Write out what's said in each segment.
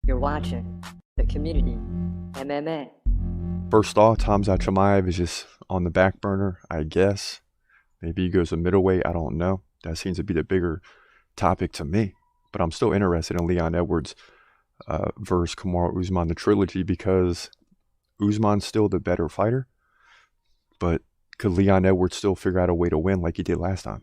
You're watching the Community MMA. First off, Hamzat Chimaev is just on the back burner, I guess. Maybe he goes a middleweight. I don't know. That seems to be the bigger topic to me. But I'm still interested in Leon Edwards versus Kamaru Usman, the trilogy, because Usman's still the better fighter. But could Leon Edwards still figure out a way to win like he did last time?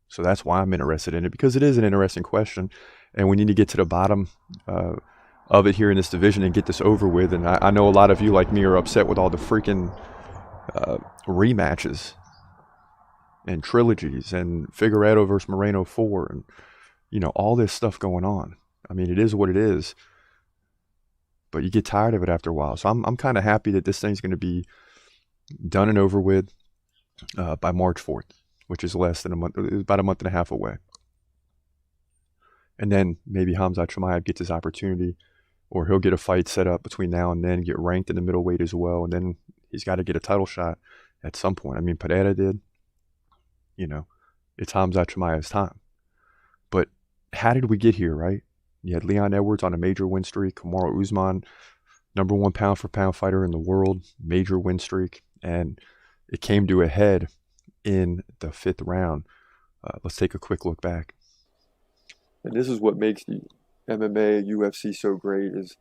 So that's why I'm interested in it, because it is an interesting question. And we need to get to the bottom of it here in this division and get this over with. And I know a lot of you, like me, are upset with all the freaking rematches and trilogies and Figueiredo versus Moreno 4 and, you know, all this stuff going on. I mean, it is what it is. But you get tired of it after a while. So I'm kind of happy that this thing's going to be done and over with by March 4th, which is less than a month, about a month and a half away. And then maybe Hamzat Chimaev gets his opportunity, or he'll get a fight set up between now and then, get ranked in the middleweight as well, and then he's got to get a title shot at some point. I mean, Pereira did. You know, it's Hamzat Chimaev's time. But how did we get here, right? You had Leon Edwards on a major win streak, Kamaru Usman, #1 pound-for-pound fighter in the world, major win streak, and it came to a head in the 5th round. Let's take a quick look back. And this is what makes the MMA, UFC so great is,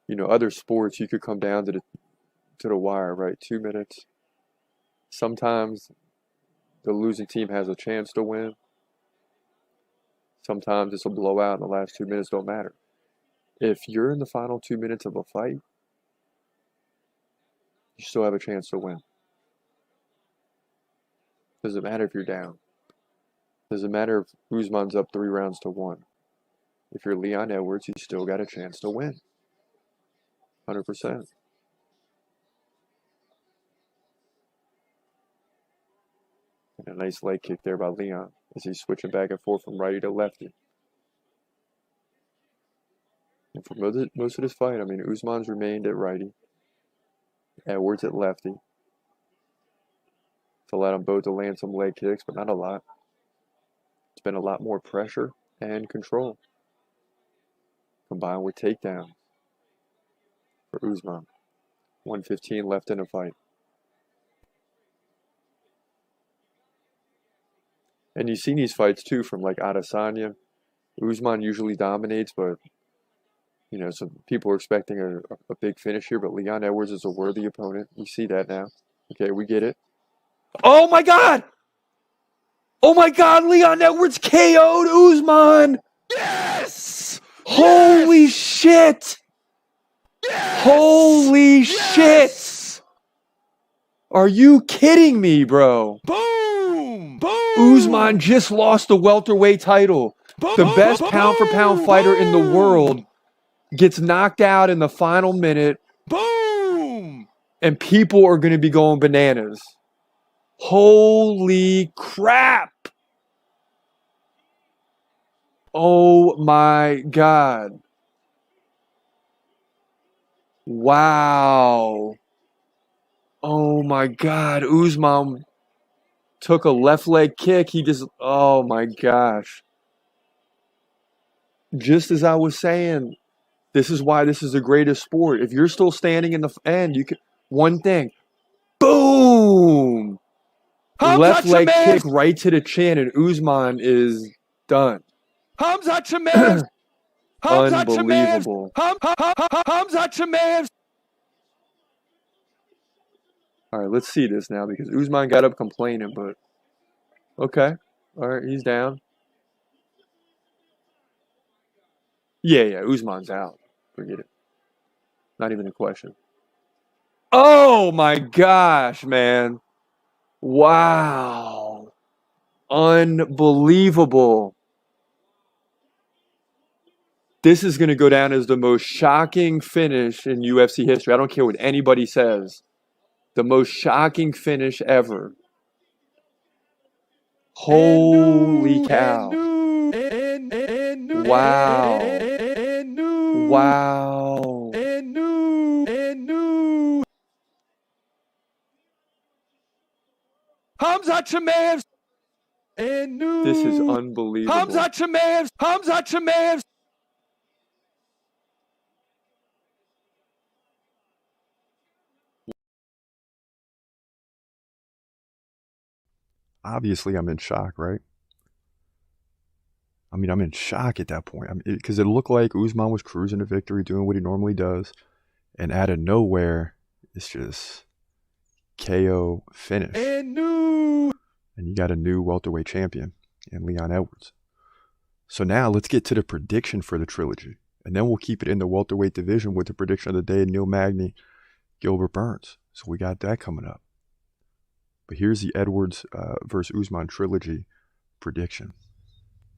you know, other sports you could come down to the wire, right? 2 minutes. Sometimes the losing team has a chance to win. Sometimes it's a blowout and the last 2 minutes don't matter. If you're in the final 2 minutes of a fight, you still have a chance to win. Doesn't matter if you're down. Doesn't matter if Usman's up 3 rounds to 1. If you're Leon Edwards, you still got a chance to win. 100%. And a nice leg kick there by Leon as he's switching back and forth from righty to lefty. And for most of this fight, I mean, Usman's remained at righty, Edwards at lefty. It's allowed them both to land some leg kicks, but not a lot. It's been a lot more pressure and control, combined with takedowns for Usman. 1:15 left in the fight. And you've seen these fights too from like Adesanya. Usman usually dominates, but you know, some people are expecting a big finish here, but Leon Edwards is a worthy opponent. We see that now. Okay, we get it. Oh my God! Oh my God, Leon Edwards KO'd Usman! Yes! Holy shit! Yes! Holy Yes! shit! Are you kidding me, bro? Boom! Boom! Usman just lost the welterweight title. Boom! The best Boom! pound-for-pound fighter in the world gets knocked out in the final minute, Boom! and people are going to be going bananas. Holy crap! Oh my God. Wow. Oh my God. Usman took a left leg kick. He just, oh my gosh. Just as I was saying, this is why this is the greatest sport. If you're still standing in the end, you can, one thing, boom! Left leg kick right to the chin, and Usman is done. Hamzat Chimaev! Unbelievable. Hamzat Chimaev! All right, let's see this now, because Usman got up complaining, but okay. All right, he's down. Yeah, Usman's out. Forget it. Not even a question. Oh my gosh, man. Wow. Unbelievable. This is going to go down as the most shocking finish in UFC history. I don't care what anybody says. The most shocking finish ever. Holy cow. Wow. Wow. Hamzat Chimaev! This is unbelievable. Hamzat Chimaev! obviously I'm in shock, right? I mean, I'm in shock at that point. Because it looked like Usman was cruising to victory, doing what he normally does. And out of nowhere, it's just KO finish. And you got a new welterweight champion in Leon Edwards. So now let's get to the prediction for the trilogy. And then we'll keep it in the welterweight division with the prediction of the day, Neil Magny, Gilbert Burns. So we got that coming up. But here's the Edwards versus Usman trilogy prediction.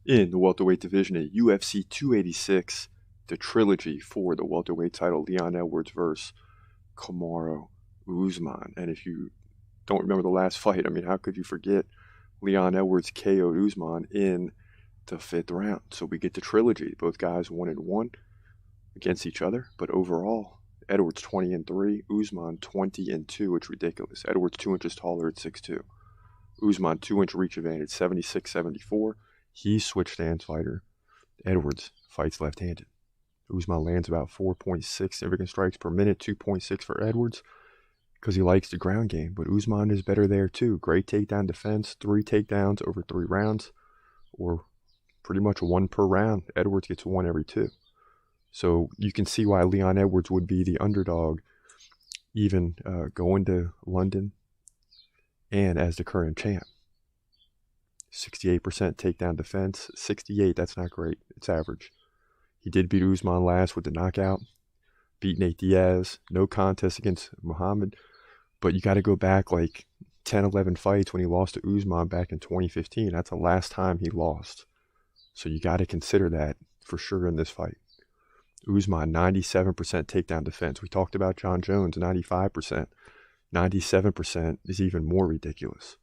In the welterweight division at UFC 286, the trilogy for the welterweight title, Leon Edwards versus Kamaru Usman. And if you don't remember the last fight, I mean, how could you forget Leon Edwards KO'd Usman in the 5th round? So we get the trilogy. Both guys 1-1 against each other, but overall, Edwards 20-3, Usman 20-2. It's ridiculous. Edwards 2 inches taller at 6'2". Usman 2-inch reach advantage, 76-74. He's switch stance fighter. Edwards fights left-handed. Usman lands about 4.6 significant strikes per minute, 2.6 for Edwards, because he likes the ground game. But Usman is better there too. Great takedown defense, 3 takedowns over 3 rounds, or pretty much 1 per round. Edwards gets 1 every 2. So you can see why Leon Edwards would be the underdog, even going to London and as the current champ. 68% takedown defense. 68, that's not great. It's average. He did beat Usman last with the knockout. Beat Nate Diaz. No contest against Muhammad. But you got to go back like 10, 11 fights when he lost to Usman back in 2015. That's the last time he lost. So you got to consider that for sure in this fight. Usman, 97% takedown defense. We talked about John Jones, 95%. 97% is even more ridiculous.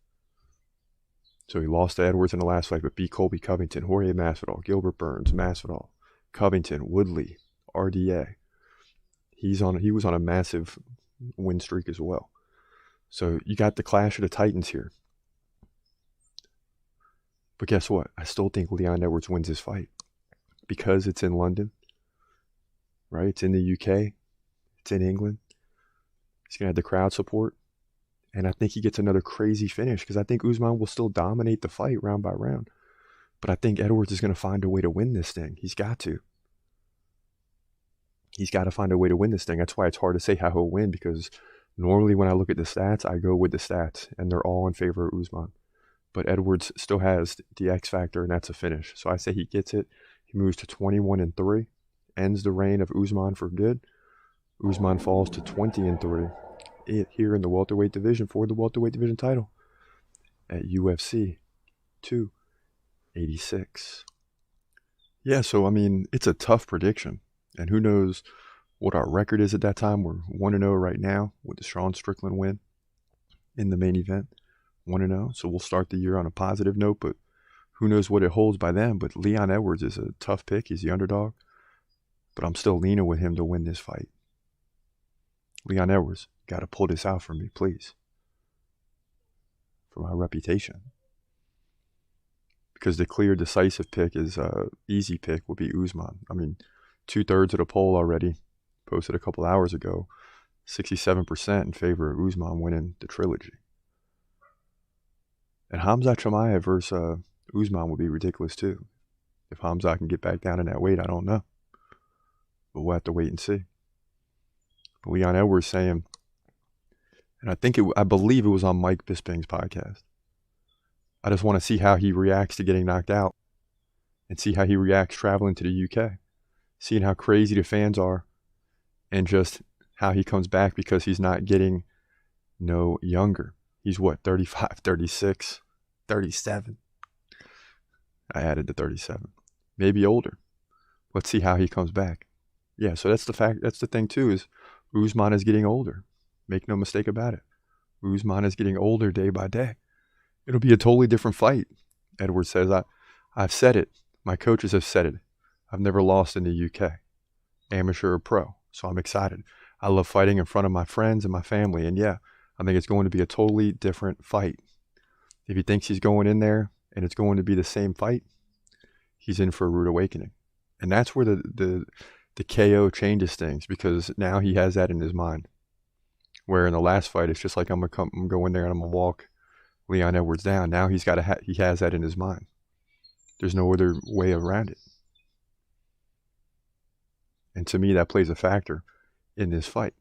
So he lost to Edwards in the last fight, but beat Colby Covington, Jorge Masvidal, Gilbert Burns, Masvidal, Covington, Woodley, RDA. He was on a massive win streak as well. So you got the clash of the Titans here. But guess what? I still think Leon Edwards wins this fight because it's in London, right? It's in the UK. It's in England. He's going to have the crowd support. And I think he gets another crazy finish because I think Usman will still dominate the fight round by round. But I think Edwards is going to find a way to win this thing. He's got to. He's got to find a way to win this thing. That's why it's hard to say how he'll win, because normally when I look at the stats, I go with the stats, and they're all in favor of Usman. But Edwards still has the X factor, and that's a finish. So I say he gets it. He moves to 21-3, ends the reign of Usman for good. Usman falls to 20-3 here in the welterweight division for the welterweight division title at UFC 286. Yeah, so I mean, it's a tough prediction. And who knows what our record is at that time. We're 1-0 right now with the Sean Strickland win in the main event. 1-0. So we'll start the year on a positive note, but who knows what it holds by then. But Leon Edwards is a tough pick. He's the underdog. But I'm still leaning with him to win this fight. Leon Edwards, got to pull this out for me, please. For my reputation. Because the clear, decisive pick is easy pick would be Usman. I mean, 2/3 of the poll already, posted a couple hours ago, 67% in favor of Usman winning the trilogy. And Hamza Chimaev versus Usman would be ridiculous too. If Hamza can get back down in that weight, I don't know. But we'll have to wait and see. But Leon Edwards saying, and I believe it was on Mike Bisping's podcast, I just want to see how he reacts to getting knocked out and see how he reacts traveling to the UK. Seeing how crazy the fans are and just how he comes back because he's not getting no younger. He's what, 35, 36, 37? I added the 37. Maybe older. Let's see how he comes back. Yeah, so that's the fact. That's the thing too, is Usman is getting older. Make no mistake about it. Usman is getting older day by day. It'll be a totally different fight. Edwards says, I've said it. My coaches have said it. I've never lost in the UK, amateur or pro, so I'm excited. I love fighting in front of my friends and my family, and yeah, I think it's going to be a totally different fight. If he thinks he's going in there and it's going to be the same fight, he's in for a rude awakening. And that's where the KO changes things, because now he has that in his mind. Where in the last fight, it's just like I'm going to go in there and I'm going to walk Leon Edwards down. Now he has that in his mind. There's no other way around it. And to me, that plays a factor in this fight.